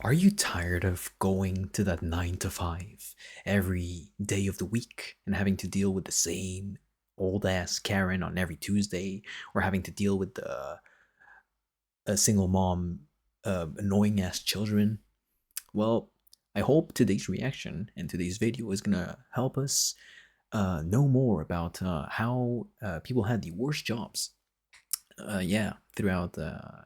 Are you tired of going to that 9 to 5 every day of the week and having to deal with the same old ass Karen on every Tuesday, or having to deal with a single mom, annoying ass children? Well, I hope today's reaction and today's video is gonna help us know more about how people had the worst jobs, yeah, throughout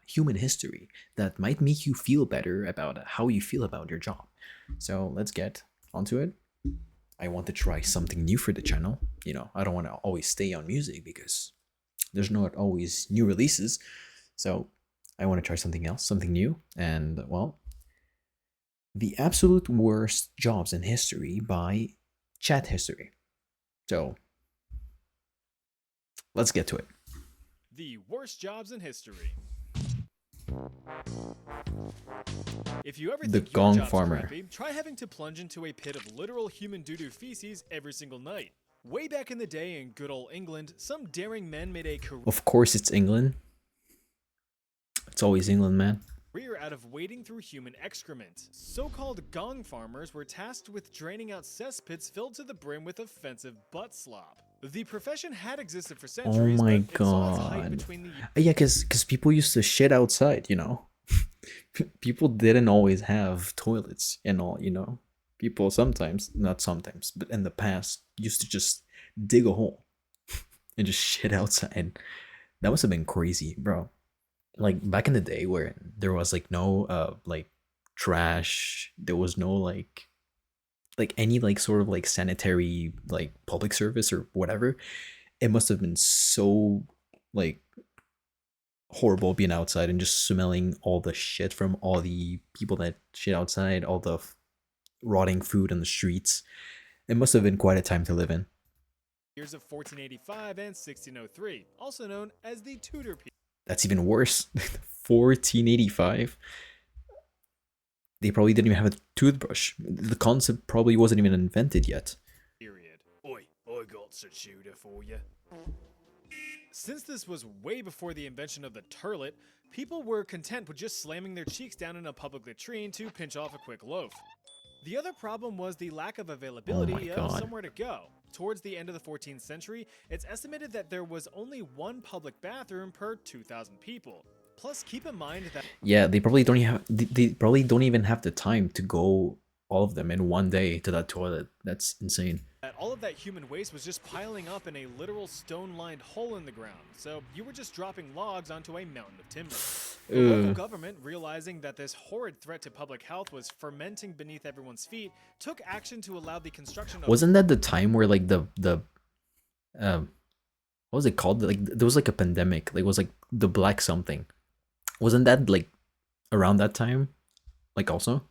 human history, that might make you feel better about how you feel about your job. So let's get onto it. I want to try something new for the channel. You know, I don't want to always stay on music because there's not always new releases. So I want to try something else, something new. And well, the absolute worst jobs in history by Chat History. So let's get to it. The worst jobs in history. If you ever The think your Gong job's Farmer. crappy, try having to plunge into a pit of literal human doo-doo feces every single night. Way back in the day in good old England, some daring men made a Of course, it's England. It's always England, man. career out of wading through human excrement. So-called gong farmers were tasked with draining out cesspits filled to the brim with offensive butt slop. The profession had existed for Oh centuries, my but it saw its height god. between the Yeah, because people used to shit outside, you know? People didn't always have toilets and all, you know? People sometimes, not sometimes, but in the past, used to just dig a hole and just shit outside. That must have been crazy, bro. Like back in the day where there was like no like trash, there was no like any like sort of like sanitary like public service or whatever. It must have been so like horrible being outside and just smelling all the shit from all the people that shit outside, all the rotting food on the streets. It must have been quite a time to live in. years of 1485 and 1603, also known as the Tudor That's even worse. 1485. They probably didn't even have a toothbrush. The concept probably wasn't even invented yet. period. Oi, I got a Tudor for you. Since this was way before the invention of the turlet, people were content with just slamming their cheeks down in a public latrine to pinch off a quick loaf. The other problem was the lack of availability of God. somewhere to go. Towards the end of the 14th century, it's estimated that there was only one public bathroom per 2,000 people. Plus, keep in mind that Yeah, they probably don't even have they probably don't even have the time to go all of them in one day to that toilet. That's insane. all of that human waste was just piling up in a literal stone-lined hole in the ground, so you were just dropping logs onto a mountain of timber. The local government, realizing that this horrid threat to public health was fermenting beneath everyone's feet, took action to allow the construction of— Wasn't that the time where like the what was it called? Like there was like a pandemic. Like it was like the black something. Wasn't that like around that time? Like also?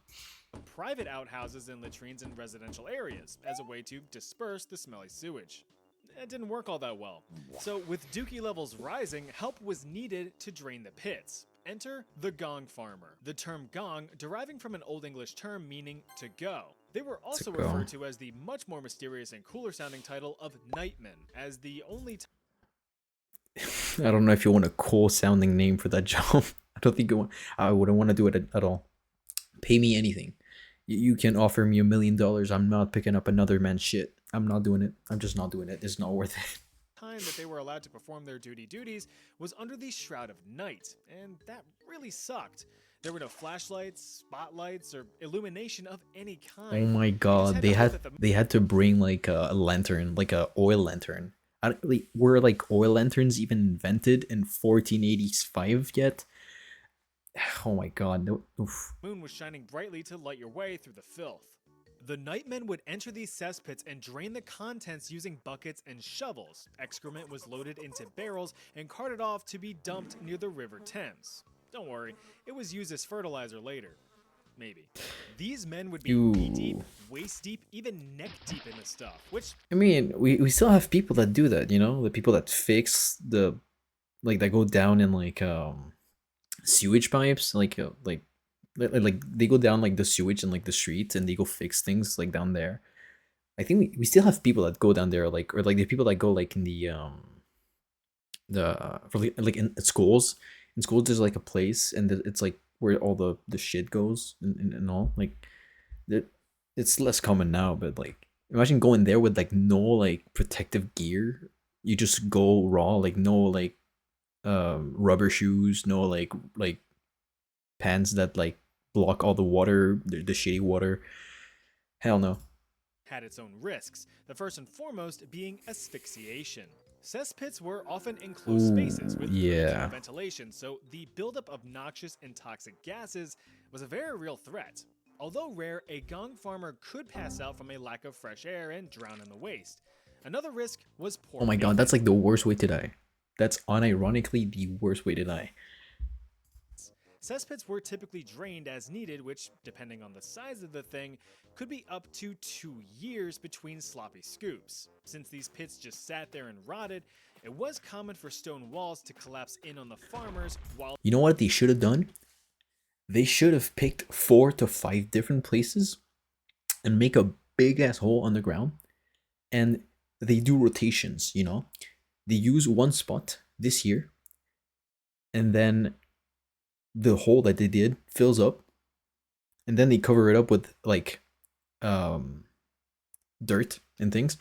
private outhouses and latrines in residential areas as a way to disperse the smelly sewage. It didn't work all that well. So with Dookie levels rising, help was needed to drain the pits. Enter the gong farmer. The term gong deriving from an Old English term meaning to go. They were also go. referred to as the much more mysterious and cooler sounding title of nightmen, as the only I don't know if you want a cool sounding name for that job. I don't think I wouldn't want to do it at all. Pay me anything. You can offer me $1 million. I'm not picking up another man's shit. I'm not doing it. I'm just not doing it. It's not worth it. time that they were allowed to perform their duties was under the shroud of night, and that really sucked. There were no flashlights, spotlights, or illumination of any kind. Oh my god, they had to bring like a lantern, like a oil lantern. Were like oil lanterns even invented in 1485 yet? Oh my god, no. Oof. Moon was shining brightly to light your way through the filth. The nightmen would enter these cesspits and drain the contents using buckets and shovels. Excrement was loaded into barrels and carted off to be dumped near the River Thames. Don't worry, it was used as fertilizer later. Maybe. These men would be knee-deep, waist-deep, even neck-deep in the stuff, which— I mean, we still have people that do that, you know? The people that fix the, like, that go down in, like, sewage pipes, like they go down, like, the sewage in, like, the streets, and they go fix things, like, down there. I think we still have people that go down there, like, or, like, the people that go, like, in for, like, in schools. In schools, there's, like, a place, and it's, like, where all the shit goes and all. Like it, it's less common now, but like imagine going there with like no like protective gear. You just go raw, like no like rubber shoes, no like pants that like block all the water, the shitty water. Hell no. had its own risks, the first and foremost being asphyxiation. Cesspits were often enclosed spaces Ooh, with limited yeah. ventilation, so the buildup of noxious and toxic gases was a very real threat. Although rare, a gong farmer could pass out from a lack of fresh air and drown in the waste. Another risk was Oh poor my god, that's maintenance. like the worst way to die. That's unironically the worst way to die. Cesspits were typically drained as needed, which, depending on the size of the thing, could be up to 2 years between sloppy scoops. Since these pits just sat there and rotted, it was common for stone walls to collapse in on the farmers while You know what they should have done? They should have picked 4 to 5 different places and make a big ass hole on the ground, and they do rotations, you know? They use one spot this year, and then the hole that they did fills up, and then they cover it up with like um dirt and things,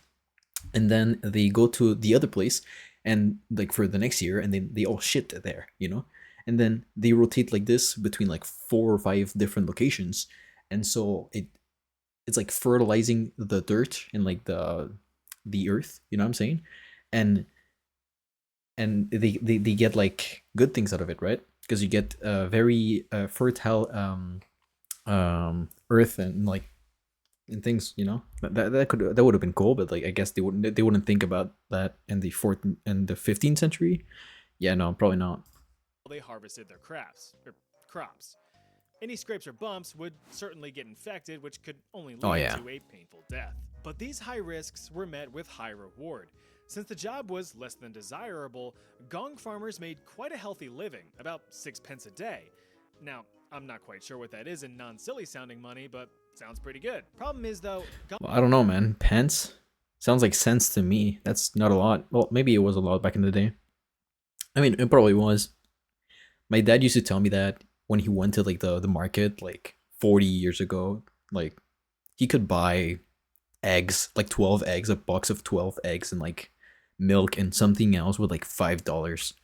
and then they go to the other place and like for the next year, and they all shit there, you know? And then they rotate like this between like 4 or 5 different locations, and so it's like fertilizing the dirt and like the earth, you know what I'm saying? And they get like good things out of it, right? Because you get very fertile earth and like and things, you know. That would have been cool, but like I guess they wouldn't think about that in the 14th and the 15th century. Yeah, no, probably not. they harvested their crops. Any scrapes or bumps would certainly get infected, which could only Oh lead yeah. to a painful death. But these high risks were met with high reward. Since the job was less than desirable, gong farmers made quite a healthy living, about 6 pence a day. Now, I'm not quite sure what that is in non-silly sounding money, but sounds pretty good. Problem is though, Well, I don't know, man. Pence sounds like cents to me. That's not a lot. Well, maybe it was a lot back in the day. I mean, it probably was. My dad used to tell me that when he went to like the market like 40 years ago, like he could buy eggs, like 12 eggs, a box of 12 eggs and like milk and something else with like $5.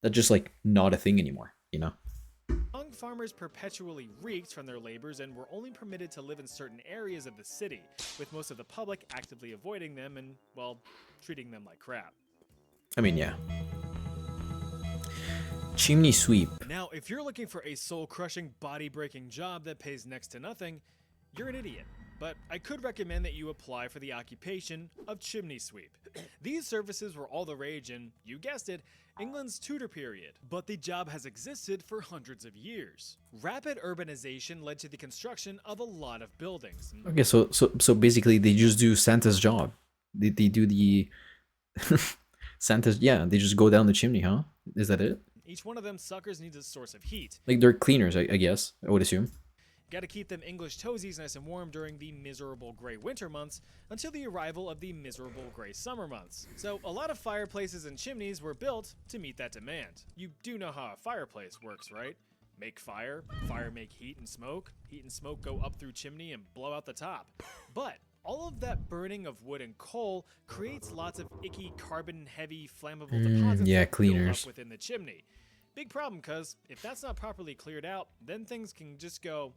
That's just like not a thing anymore, you know? gong farmers perpetually reeked from their labors and were only permitted to live in certain areas of the city, with most of the public actively avoiding them and, well, treating them like crap. I mean, yeah. Chimney sweep. Now, if you're looking for a soul crushing, body breaking job that pays next to nothing, you're an idiot. But I could recommend that you apply for the occupation of chimney sweep. These services were all the rage in, you guessed it, England's Tudor period, but the job has existed for hundreds of years. Rapid urbanization led to the construction of a lot of buildings. Okay, so basically they just do Santa's job. They do the Santa's, yeah, they just go down the chimney, huh? Is that it? Each one of them suckers needs a source of heat. Like they're cleaners, I guess. I would assume. Gotta keep them English toesies nice and warm during the miserable gray winter months until the arrival of the miserable gray summer months. So a lot of fireplaces and chimneys were built to meet that demand. You do know how a fireplace works, right? Make fire, fire make heat and smoke go up through chimney and blow out the top. But all of that burning of wood and coal creates lots of icky carbon-heavy flammable deposits yeah, that build cleaners. up within the chimney. Big problem, cause if that's not properly cleared out, then things can just go.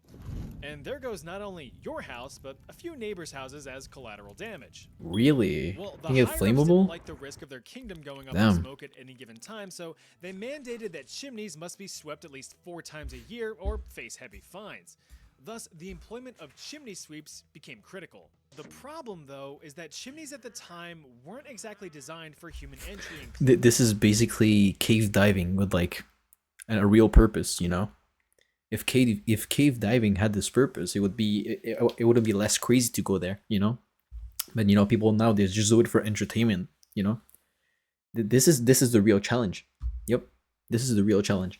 And there goes not only your house, but a few neighbors' houses as collateral damage. Really? Well, the You get higher-ups didn't flammable? like the risk of their kingdom going up Damn. in smoke at any given time, so they mandated that chimneys must be swept at least 4 times a year or face heavy fines. Thus, the employment of chimney sweeps became critical. The problem, though, is that chimneys at the time weren't exactly designed for human entry and This is basically cave diving with like a real purpose, you know? If cave diving had this purpose, it wouldn't be less crazy to go there, you know? But you know, people nowadays just do it for entertainment, you know? This is the real challenge. Yep. This is the real challenge.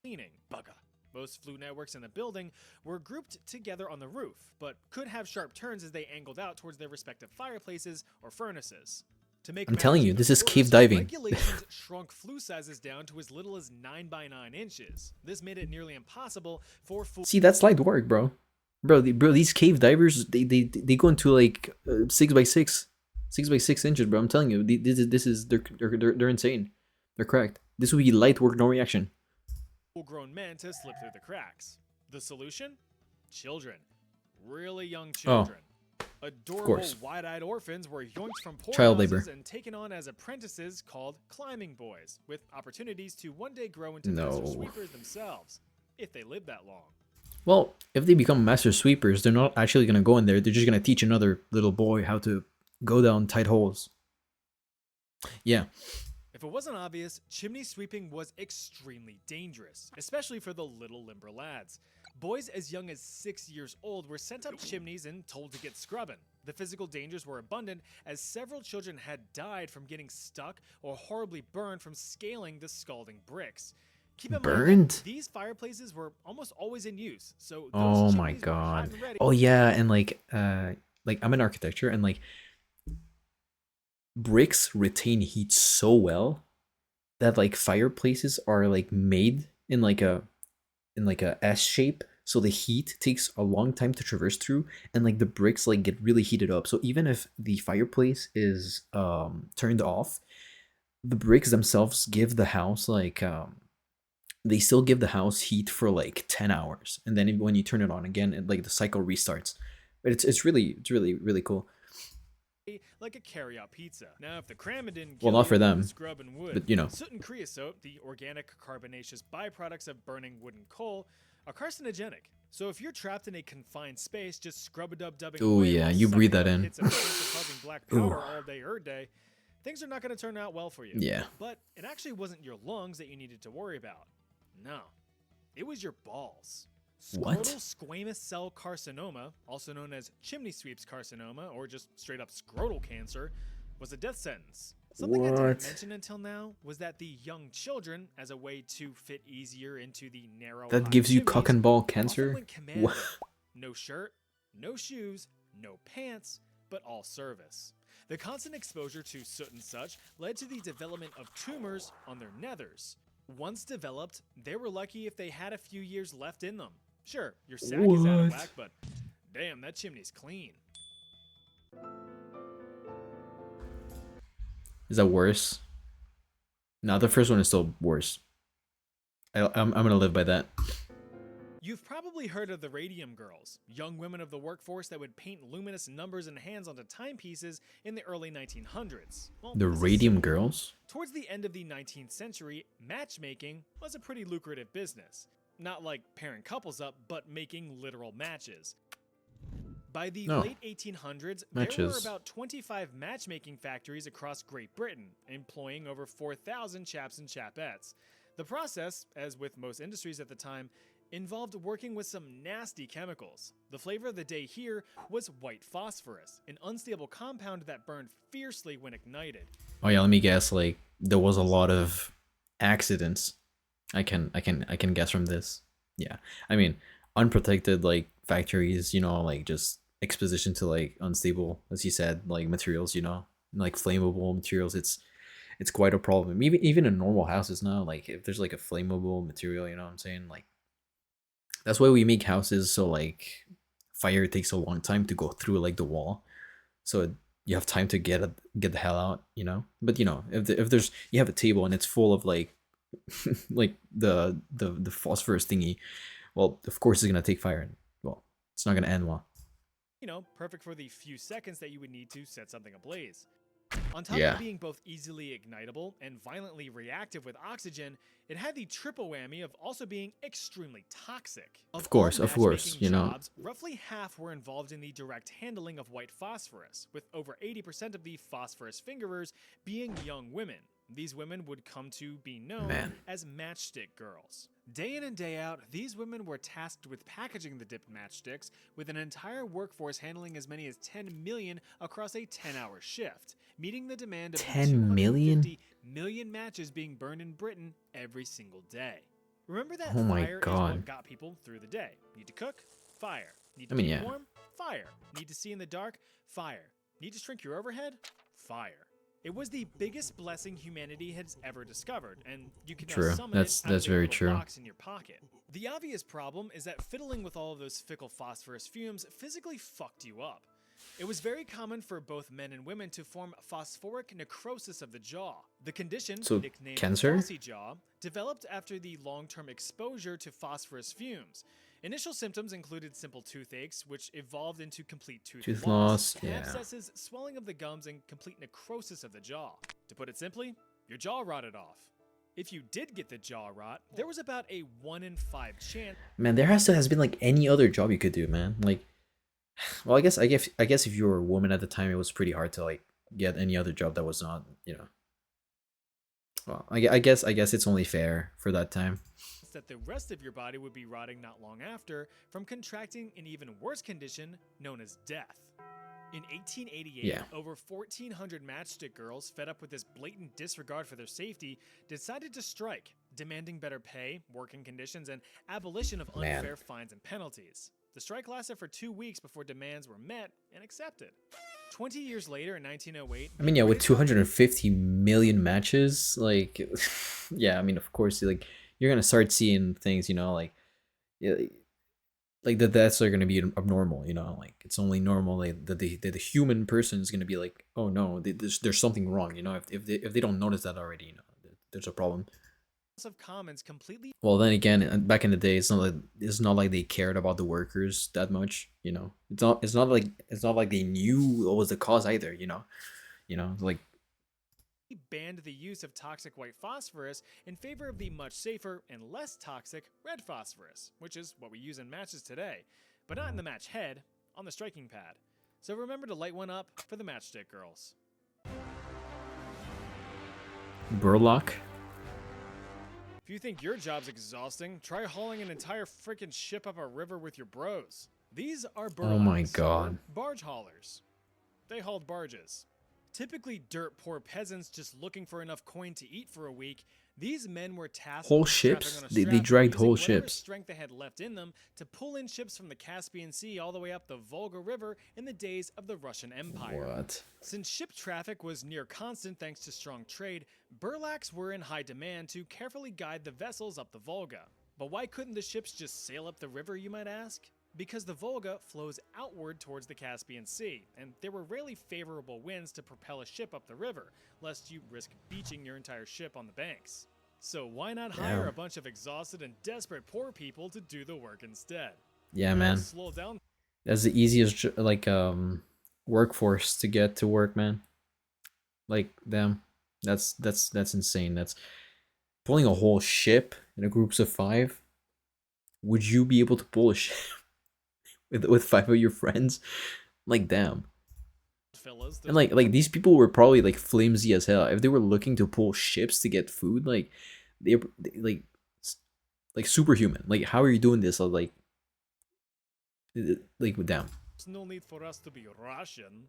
cleaning. Bugger. Most flue networks in the building were grouped together on the roof, but could have sharp turns as they angled out towards their respective fireplaces or furnaces. To make I'm telling matters you, even this is cave worse, diving. regulations shrunk flue sizes down to as little as 9 by 9 inches. This made it nearly impossible for See, that's light work, bro. Bro, these cave divers, they go into like 6 by 6 inches, bro. I'm telling you, they're insane. They're correct. This would be light work, no reaction. full-grown men to slip through the cracks. The solution? Children. Really young Oh, children. Adorable, course. wide-eyed orphans were yoinked from Child poorhouses labor. and taken on as apprentices called climbing boys, with opportunities to one day grow into No. master sweepers themselves, if they live that long. Well, if they become master sweepers, they're not actually gonna go in there. They're just gonna teach another little boy how to go down tight holes. Yeah. If it wasn't obvious, chimney sweeping was extremely dangerous, especially for the little limber lads. Boys as young as 6 years old were sent up chimneys and told to get scrubbing. The physical dangers were abundant, as several children had died from getting stuck or horribly burned from scaling the scalding bricks. Keep in mind Burned? that these fireplaces were almost always in use, so those Oh my chimneys were hot god. and ready. Oh yeah, and like I'm in architecture, and like bricks retain heat so well that like fireplaces are like made in like a S shape, so the heat takes a long time to traverse through, and like the bricks like get really heated up. So even if the fireplace is turned off, the bricks themselves give the house like they still give the house heat for like 10 hours, and then when you turn it on again, like the cycle restarts. But it's really cool. Like a carry-out pizza. Now, if the cramming didn't Well, kill not for you, them, scrub and wood. but you know. Soot and creosote, the organic carbonaceous byproducts of burning wood and coal, are carcinogenic. So if you're trapped in a confined space, just scrub-a-dub-dubbing Oh away yeah, while you breathe sucking that up in. hits of paint or causing black powder all day, every day, things are not going to turn out well for you. Yeah. But it actually wasn't your lungs that you needed to worry about. No, it was your balls. What? Scrotal squamous cell carcinoma, also known as chimney sweeps carcinoma or just straight up scrotal cancer, was a death sentence. Something I What? didn't mention until now was that the young children, as a way to fit easier into the narrow That hot gives you chimneys, cock and ball often cancer? went commando. What? No shirt, no shoes, no pants, but all service. The constant exposure to soot and such led to the development of tumors on their nethers. Once developed, they were lucky if they had a few years left in them. Sure, your sack is out of What? whack, but damn, that chimney's clean. Is that worse? No, the first one is still worse. I'm gonna live by that. You've probably heard of the Radium Girls, young women of the workforce that would paint luminous numbers and hands onto timepieces in the early 1900s. Well, The this is Radium simple. Girls? Towards the end of the 19th century, matchmaking was a pretty lucrative business. Not like pairing couples up, but making literal matches. By the No. late 1800s, there were Matches. about 25 matchmaking factories across Great Britain, employing over 4,000 chaps and chapettes. The process, as with most industries at the time, involved working with some nasty chemicals. The flavor of the day here was white phosphorus, an unstable compound that burned fiercely when ignited. Oh yeah, let me guess. Like there was a lot of accidents. I can guess from this. Yeah, I mean, unprotected like factories. You know, like just exposition to like unstable, as you said, like materials. You know, like flammable materials. It's quite a problem. Even in normal houses now, like if there's like a flammable material, you know what I'm saying? Like that's why we make houses so like fire takes a long time to go through like the wall, so you have time to get the hell out, you know. But you know, if there's you have a table and it's full of like like the phosphorus thingy, well, of course it's gonna take fire, and well, it's not gonna end well. You know, perfect for the few seconds that you would need to set something ablaze. On top Yeah. of being both easily ignitable and violently reactive with oxygen, it had the triple whammy of also being extremely toxic. Of course, all of course, matchmaking you know. jobs, roughly half were involved in the direct handling of white phosphorus, with over 80% of the phosphorus fingerers being young women. These women would come to be known Man. as matchstick girls. Day in and day out, these women were tasked with packaging the dipped matchsticks, with an entire workforce handling as many as 10 million across a 10-hour shift, meeting the demand of the 10 million? 250 million matches being burned in Britain every single day. Remember that Oh my fire is God. what got people through the day. Need to cook? Fire. Need to I mean, keep yeah. warm? Fire. Need to see in the dark? Fire. Need to shrink your overhead? Fire. It was the biggest blessing humanity has ever discovered, and you can now True. summon it out That's of a very little true. box in your pocket. The obvious problem is that fiddling with all of those fickle phosphorus fumes physically fucked you up. It was very common for both men and women to form phosphoric necrosis of the jaw. The condition, So, nicknamed cancer? Fossy jaw, developed after the long-term exposure to phosphorus fumes. Initial symptoms included simple toothaches, which evolved into complete Tooth loss, loss, yeah. abscesses, swelling of the gums, and complete necrosis of the jaw. To put it simply, your jaw rotted off. If you did get the jaw rot, there was about a 1 in 5 chance. Man, there has been like any other job you could do, man. Like, well, I guess if you were a woman at the time, it was pretty hard to like get any other job that was not, you know. Well, I guess it's only fair for that time. That the rest of your body would be rotting not long after from contracting an even worse condition known as death. In 1888, Yeah. over 1,400 matchstick girls, fed up with this blatant disregard for their safety, decided to strike, demanding better pay, working conditions, and abolition of Man. unfair fines and penalties. The strike lasted for 2 weeks before demands were met and accepted. 20 years later, in 1908, I mean, yeah, with 250 million matches, like, yeah, I mean, of course, like, you're gonna start seeing things, you know, like, yeah, like the deaths are gonna be abnormal, you know, like it's only normal like, that the human person is gonna be like, oh no, there's something wrong, you know, if they don't notice that already, you know, there's a problem. House of Commons completely Well, then again, back in the day, it's not like they cared about the workers that much, you know. It's not like they knew what was the cause either, you know, like. banned the use of toxic white phosphorus in favor of the much safer and less toxic red phosphorus, which is what we use in matches today, but not in the match head, on the striking pad. So remember to light one up for the matchstick girls. Burlock. If you think your job's exhausting, try hauling an entire freaking ship up a river with your bros. These are burlocks, Oh my or God. barge haulers. They hauled barges. Typically dirt poor peasants just looking for enough coin to eat for a week, these men were tasked Whole with strapping ships? on a They strap dragged using whole whatever ships. strength they had left in them to pull in ships from the Caspian Sea all the way up the Volga River in the days of the Russian Empire. What? Since ship traffic was near constant thanks to strong trade, burlaks were in high demand to carefully guide the vessels up the Volga. But why couldn't the ships just sail up the river, you might ask? Because the Volga flows outward towards the Caspian Sea, and there were rarely favorable winds to propel a ship up the river, lest you risk beaching your entire ship on the banks. So why not hire Yeah. a bunch of exhausted and desperate poor people to do the work instead? Yeah, It'll man. slow down. That's the easiest like workforce to get to work, man. Like them. That's insane. That's pulling a whole ship in a groups of 5. Would you be able to pull a ship with 5 of your friends? Like damn. Fellas, And like these people were probably like flimsy as hell. If they were looking to pull ships to get food, like they like superhuman. Like how are you doing this? Like damn. there's no need for us to be Russian.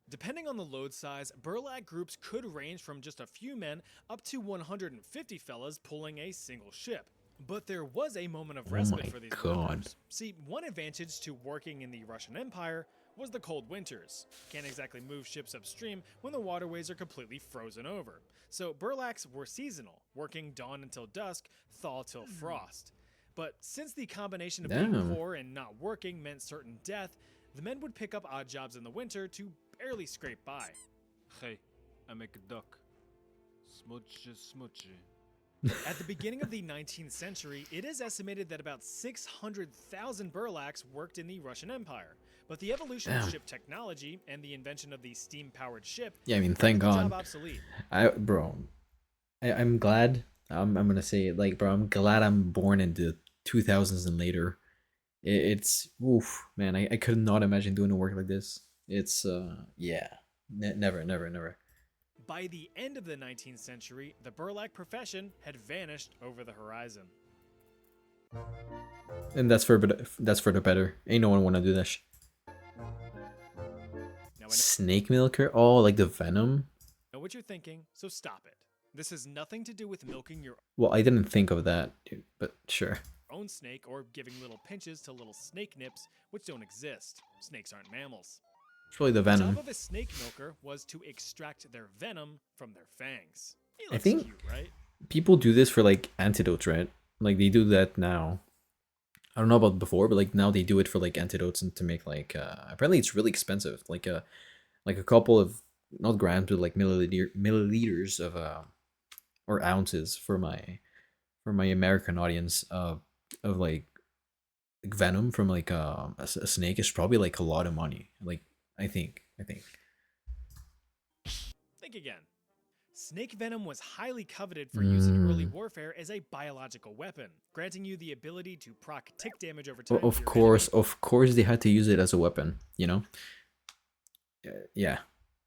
Depending on the load size, burlak groups could range from just a few men up to 150 fellas pulling a single ship. But there was a moment of Oh respite my for these God. workers. See, one advantage to working in the Russian Empire was the cold winters. Can't exactly move ships upstream when the waterways are completely frozen over. So burlaks were seasonal, working dawn until dusk, thaw till frost. But since the combination of being Damn. poor and not working meant certain death, the men would pick up odd jobs in the winter to barely scrape by. Hey, I make a duck. Smudgy, smudgy. At the beginning of the 19th century, it is estimated that about 600,000 burlaks worked in the Russian Empire. But the evolution Damn. of ship technology and the invention of the steam-powered ship Yeah, I mean, rendered thank the job God. obsolete. I'm glad. I'm gonna say it like, bro. I'm glad I'm born in the 2000s and later. It's oof, man. I could not imagine doing a work like this. It's yeah, never. By the end of the 19th century, the burlak profession had vanished over the horizon. And that's for the better. Ain't no one wanna do that. Now I Snake milker. Oh, like the venom. know what you're thinking, so stop it. This has nothing to do with milking your Well, I didn't think of that, dude, but sure. own snake or giving little pinches to little snake nips, which don't exist. Snakes aren't mammals. It's probably the The job venom. of a snake milker was to extract their venom from their fangs. He I looks think cute, right? people do this for like antidotes, right? Like they do that now. I don't know about before, but like now they do it for like antidotes and to make like apparently it's really expensive. Like a couple of not grams but like milliliters of or ounces for my American audience of like venom from like a snake is probably like a lot of money. Like I think. Think again. Snake venom was highly coveted for use in early Mm. warfare as a biological weapon, granting you the ability to proc tick damage over time to your Of course they had to use it as a weapon, you know? Yeah.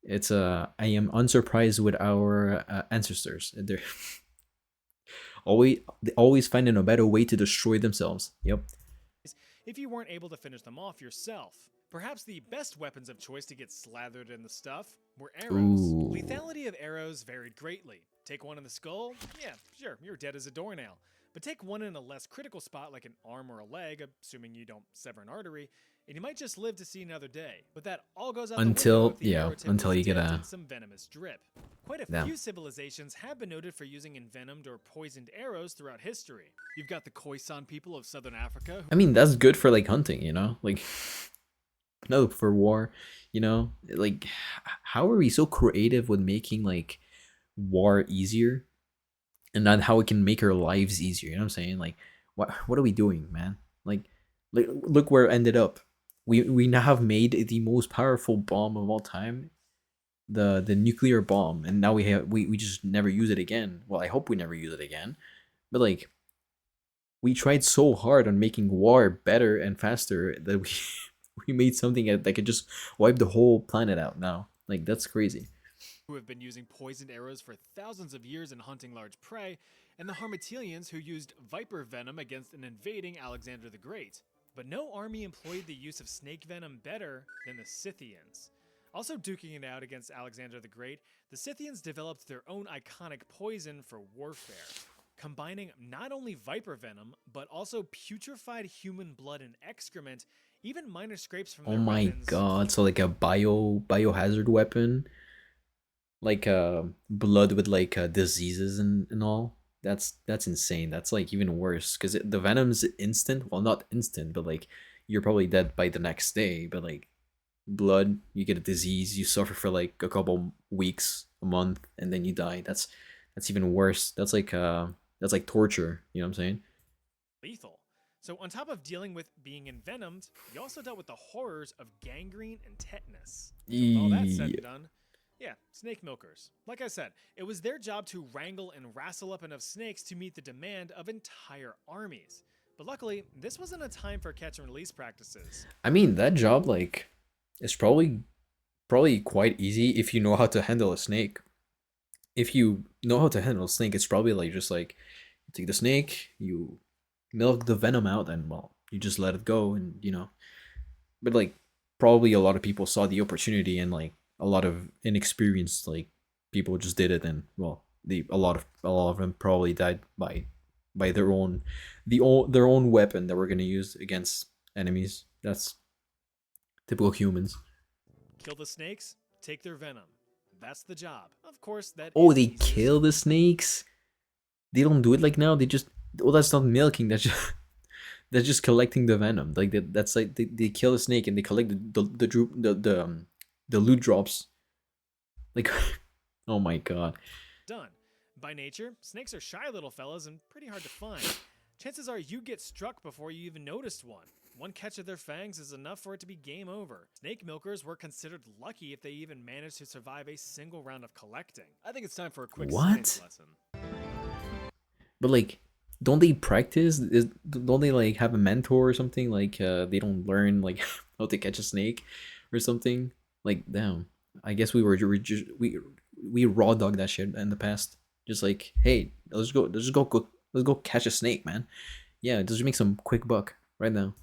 It's I am unsurprised with our ancestors. They're they always finding a better way to destroy themselves. Yep. if you weren't able to finish them off yourself. Perhaps the best weapons of choice to get slathered in the stuff were arrows. Ooh. Lethality of arrows varied greatly. Take one in the skull, yeah, sure, you're dead as a doornail. But take one in a less critical spot like an arm or a leg, assuming you don't sever an artery, and you might just live to see another day. But that all goes out the window if the arrow tip until was you get dipped a in some venomous drip. Quite a Yeah. few civilizations have been noted for using envenomed or poisoned arrows throughout history. You've got the Khoisan people of southern Africa. I mean that's good for like hunting, you know? Like no for war, you know? Like how are we so creative with making like war easier and not how it can make our lives easier, you know what I'm saying? Like what are we doing, man? Like look where it ended up. We now have made the most powerful bomb of all time, the nuclear bomb, and now we just never use it again. Well, I hope we never use it again. But like we tried so hard on making war better and faster that we we made something that could just wipe the whole planet out now. Like that's crazy. Who have been using poisoned arrows for thousands of years in hunting large prey, and the Harmatilians who used viper venom against an invading Alexander the Great. But no army employed the use of snake venom better than the Scythians. Also duking it out against Alexander the Great, the Scythians developed their own iconic poison for warfare, combining not only viper venom, but also putrefied human blood and excrement, even minor scrapes from Oh their my weapons. god! So like a biohazard weapon, like blood with like diseases and all. That's insane. That's like even worse because the venom's instant. Well, not instant, but like you're probably dead by the next day. But like blood, you get a disease, you suffer for like a couple weeks, a month, and then you die. That's even worse. That's like torture. You know what I'm saying? Lethal. So, on top of dealing with being envenomed, you also dealt with the horrors of gangrene and tetanus. With all that said Yeah. and done, yeah, snake milkers. Like I said, it was their job to wrangle and wrestle up enough snakes to meet the demand of entire armies. But luckily, this wasn't a time for catch and release practices. I mean that job like is probably quite easy if you know how to handle a snake. If you know how to handle a snake, it's probably like just like you take the snake, you milk the venom out, and well, you just let it go, and you know. But like, probably a lot of people saw the opportunity, and like a lot of inexperienced like people just did it, and well, a lot of them probably died by their own weapon that we're gonna use against enemies. That's typical humans. Kill the snakes, take their venom. That's the job. Of course, that Oh, is they easier kill the snakes. They don't do it like now. They just that's not milking. That's just that's just collecting the venom. Like that's like they kill a snake and they collect the loot drops. Like, oh my god. done. By nature, snakes are shy little fellas and pretty hard to find. Chances are you get struck before you even noticed one. One catch of their fangs is enough for it to be game over. Snake milkers were considered lucky if they even managed to survive a single round of collecting. I think it's time for a quick What? science lesson. But like, don't they practice? Don't they like have a mentor or something? Like, they don't learn like how to catch a snake or something. Like, damn. I guess we raw dog that shit in the past. Just like, hey, let's go catch a snake, man. Yeah, just make some quick buck right now.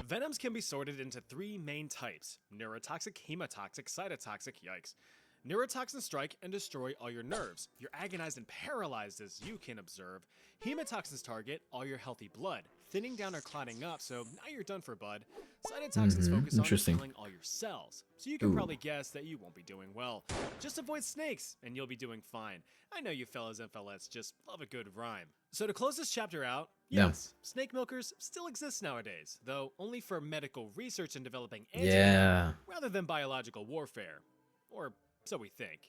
Venoms can be sorted into three main types: neurotoxic, hemotoxic, cytotoxic, yikes. Neurotoxins strike and destroy all your nerves. You're agonized and paralyzed as you can observe. Hemotoxins target all your healthy blood. thinning down or clotting up, so now you're done for, bud. Cytotoxins focus on Interesting. healing all your cells, so you can Ooh. probably guess that you won't be doing well. Just avoid snakes, and you'll be doing fine. I know you fellas and fellettes just love a good rhyme. So to close this chapter out, Yeah. yes, snake milkers still exist nowadays, though only for medical research and developing antidotes Yeah. rather than biological warfare. Or so we think.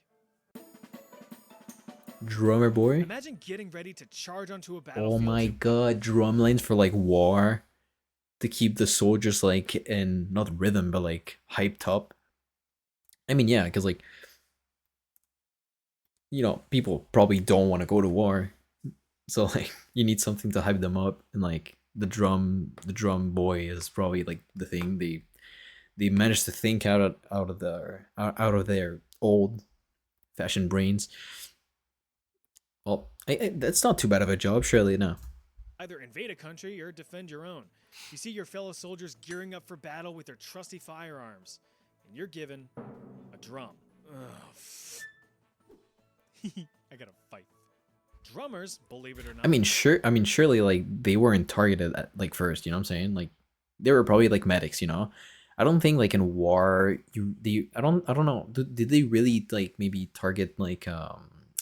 Drummer boy. Imagine getting ready to charge onto a battlefield. Oh my god, drum lines for like war to keep the soldiers like in not rhythm but like hyped up. I mean, yeah, because like people probably don't want to go to war, so like you need something to hype them up, and like the drum boy is probably like the thing they managed to think out of their old fashioned brains. Well, that's not too bad of a job, surely, no. Either invade a country or defend your own. You see your fellow soldiers gearing up for battle with their trusty firearms, and you're given a drum. I gotta fight. Drummers, believe it or not. I mean, surely like they weren't targeted at like first, you know what I'm saying? Like they were probably like medics, you know. I don't think like in war I don't know. Did they really like maybe target like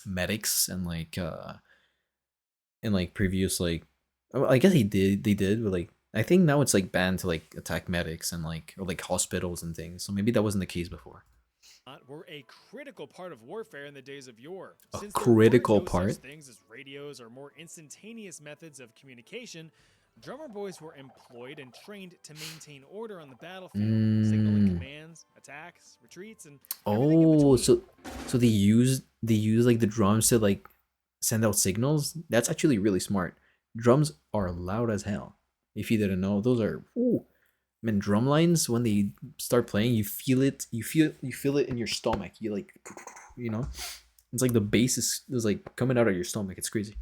medics and like in like previous like I guess they did, but like I think now it's like banned to like attack medics and like or like hospitals and things. So maybe that wasn't the case before. Were a critical part of warfare in the days of yore. A Since there critical were no part? such things as radios or more instantaneous methods of communication, drummer boys were employed and trained to maintain order on the battlefield, signaling commands, attacks, retreats, and everything in Oh, between. so they use like the drums to like send out signals. That's actually really smart. Drums are loud as hell. If you didn't know, those are man, drum lines when they start playing, you feel it. You feel it in your stomach. You like, it's like the bass is like coming out of your stomach. It's crazy.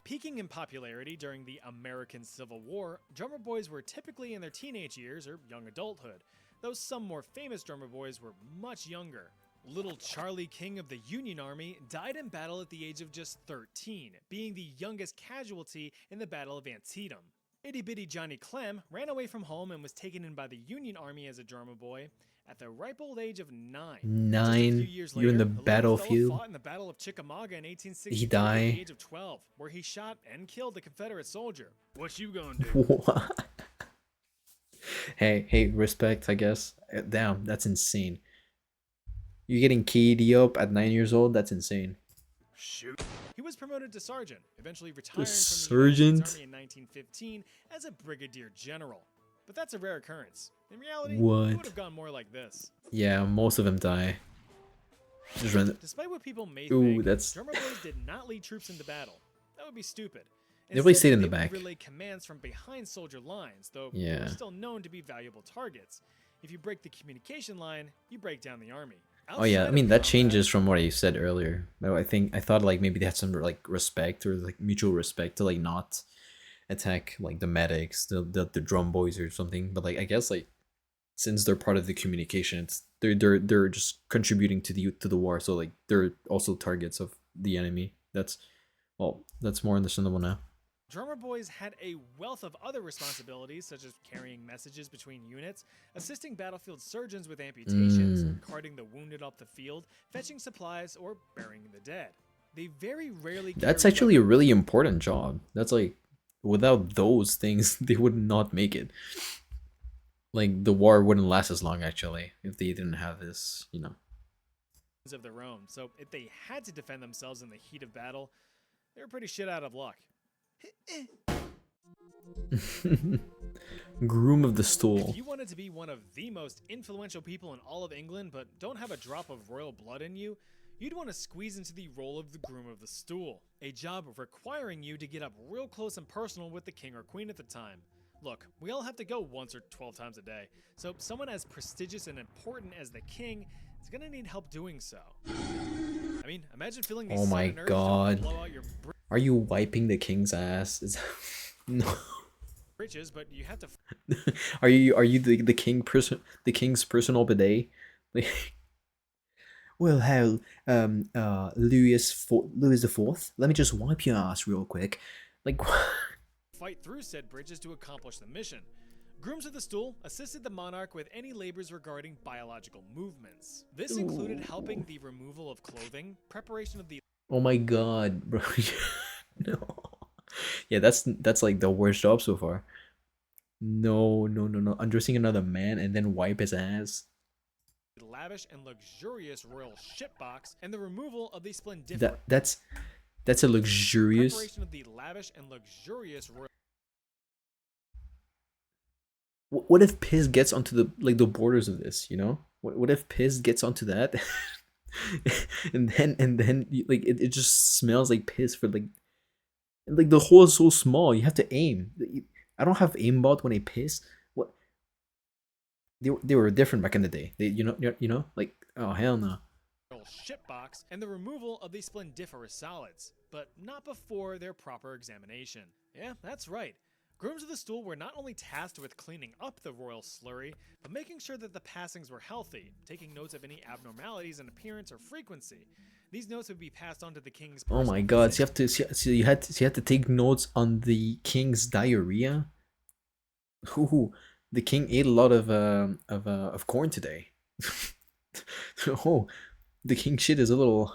Peaking in popularity during the American Civil War, drummer boys were typically in their teenage years or young adulthood, though some more famous drummer boys were much younger. Little Charlie King of the Union Army died in battle at the age of just 13, being the youngest casualty in the Battle of Antietam. Itty bitty Johnny Clem ran away from home and was taken in by the Union Army as a drummer boy at the ripe old age of 9. Just a few 9. years You're in the later, little fella battlefield. fought in the Battle of Chickamauga in 1863 He at died. the age of 12, where he shot and killed a Confederate soldier. What you gonna do? What? Hey, respect, I guess. Damn, that's insane. You're getting KD up at 9 years old? That's insane. Shoot. He was promoted to sergeant, eventually retiring from the sergeant? United States Army in 1915 as a brigadier general. But that's a rare occurrence. In reality, What? it would have gone more like this. Yeah, most of them die. Just run. Despite what people may Ooh, think, that's- drummer boys did not lead troops into battle. That would be stupid. They always Instead, stayed in the would back. relay commands from behind soldier lines, though they Yeah. were still known to be valuable targets. If you break the communication line, you break down the army. Oh yeah, I Outside mean of that combat, changes from what I said earlier. Though I thought like maybe they had some like respect or like mutual respect to like not attack like the medics, the drum boys or something. But like I guess like since they're part of the communication, they're just contributing to the war. So like they're also targets of the enemy. That's more understandable now. Drummer boys had a wealth of other responsibilities, such as carrying messages between units, assisting battlefield surgeons with amputations, carting the wounded up the field, fetching supplies, or burying the dead. They very rarely That's carried actually a weapons. really important job. That's like without those things, they would not make it. Like the war wouldn't last as long actually if they didn't have this, Of their own, so if they had to defend themselves in the heat of battle, they were pretty shit out of luck. Groom of the stool. If you wanted to be one of the most influential people in all of England but don't have a drop of royal blood in you, you'd want to squeeze into the role of the groom of the stool, a job requiring you to get up real close and personal with the king or queen at the time. Look, we all have to go once or 12 times a day, so someone as prestigious and important as the king is gonna need help doing so. I mean, imagine feeling the Oh my sudden urge to God. blow out your Are you wiping the king's ass? No. britches, but you have to Are you the king's personal bidet? Like, Well, hell, Louis the Fourth. Let me just wipe your ass real quick. Like, fight through said bridges to accomplish the mission. Grooms of the Stool assisted the monarch with any labors regarding biological movements. This included helping the removal of clothing, preparation of the oh my god, bro. No. Yeah, that's like the worst job so far. No, no, no, no. Undressing another man and then wipe his ass. lavish and luxurious royal ship box, and the removal of the splendiferous That's a luxurious. preparation of the lavish and luxurious royal. What if piss gets onto the borders of this? You know, what if piss gets onto that, and then like it just smells like piss for like the hole is so small. You have to aim. I don't have aimbot when I piss. What? They were different back in the day. They like, oh hell no. Ship box and the removal of the splendiferous solids, but not before their proper examination. Yeah, that's right. Grooms of the Stool were not only tasked with cleaning up the royal slurry, but making sure that the passings were healthy, taking notes of any abnormalities in appearance or frequency. These notes would be passed on to the king's Oh my personal god! So physician. you had to take notes on the king's diarrhea. Ooh, the king ate a lot of corn today. Oh, the king shit is a little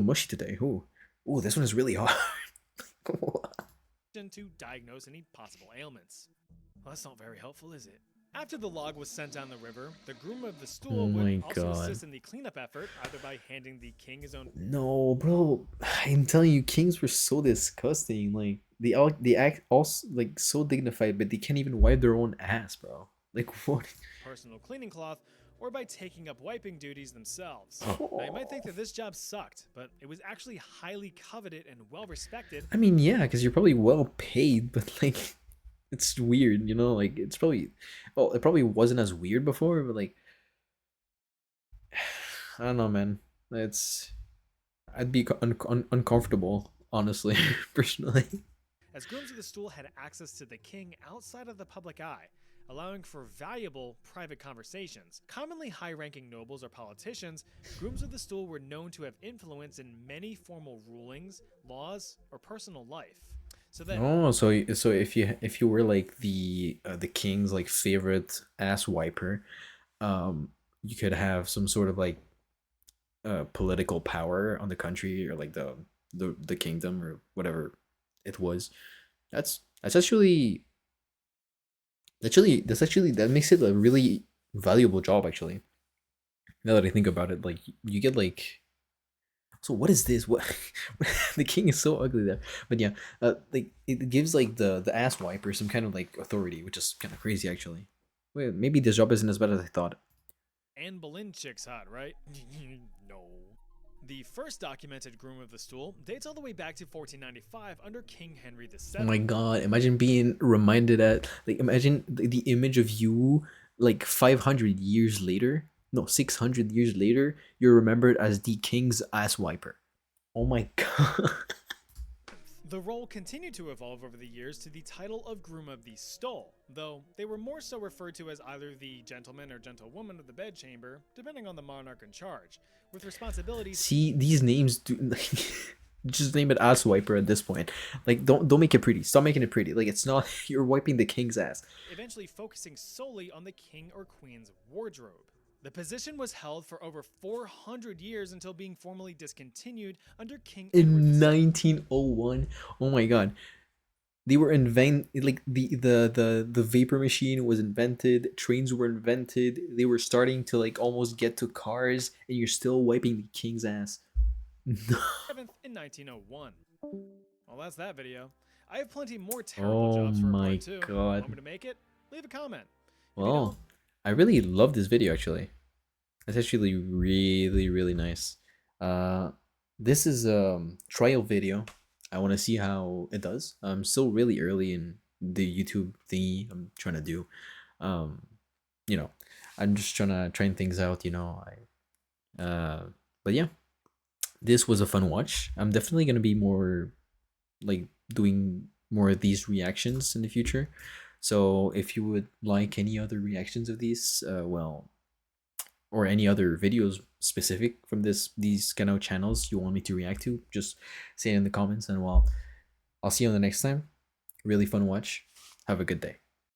mushy today. Ooh, this one is really hard. To diagnose any possible ailments. Well, that's not very helpful, is it? After the log was sent down the river, the groom of the stool Oh my would also God. assist in the cleanup effort, either by handing the king his own No, bro. I'm telling you, kings were so disgusting. Like they act also like so dignified, but they can't even wipe their own ass, bro. Like what? personal cleaning cloth, or by taking up wiping duties themselves. Now, you might think that this job sucked, but it was actually highly coveted and well respected. I mean, yeah, because you're probably well paid, but like it's weird, you know? Like it's probably, well, it probably wasn't as weird before, but like I don't know, man. It's I'd be uncomfortable, honestly, personally. As grooms of the stool had access to the king outside of the public eye, allowing for valuable private conversations. Commonly high-ranking nobles or politicians, grooms of the stool were known to have influence in many formal rulings, laws, or personal life. So that Oh, so if you were like the king's like favorite ass wiper, you could have some sort of like political power on the country or like the kingdom or whatever it was. That's actually that makes it a really valuable job actually. Now that I think about it, like you get like, so what is this? What the king is so ugly there. But yeah, like it gives like the ass wiper some kind of like authority, which is kind of crazy actually. Wait, maybe this job isn't as bad as I thought. Anne Boleyn chick's hot, right? No. The first documented groom of the stool dates all the way back to 1495 under King Henry VII. Oh my god, imagine being reminded at like imagine the image of you like 500 years later. No, 600 years later, you're remembered as the king's ass wiper. Oh my god. The role continued to evolve over the years to the title of Groom of the Stole, though they were more so referred to as either the gentleman or gentlewoman of the bedchamber, depending on the monarch in charge, with responsibilities. See, these names do like just name it ass wiper at this point. Like don't make it pretty. Stop making it pretty. Like it's not you're wiping the king's ass. Eventually focusing solely on the king or queen's wardrobe. The position was held for over 400 years until being formally discontinued under King Edward In II. 1901. Oh my god. They were like the vapor machine was invented, trains were invented, they were starting to like almost get to cars, and you're still wiping the king's ass. No. 7th in 1901. Well, that's that video. I have plenty more terrible Oh jobs for a my part 2. god. Want me to make it? Leave a comment. If you Well, don't, I really love this video actually. It's actually really nice. This is a trial video. I want to see how it does. I'm still really early in the YouTube thingy I'm trying to do. Um, you know, I'm just trying things out. But yeah, this was a fun watch. I'm definitely gonna be more like doing more of these reactions in the future. So if you would like any other reactions of these, well, or any other videos specific from these kind of channels you want me to react to, just say it in the comments, and well, I'll see you on the next time. Really fun watch. Have a good day.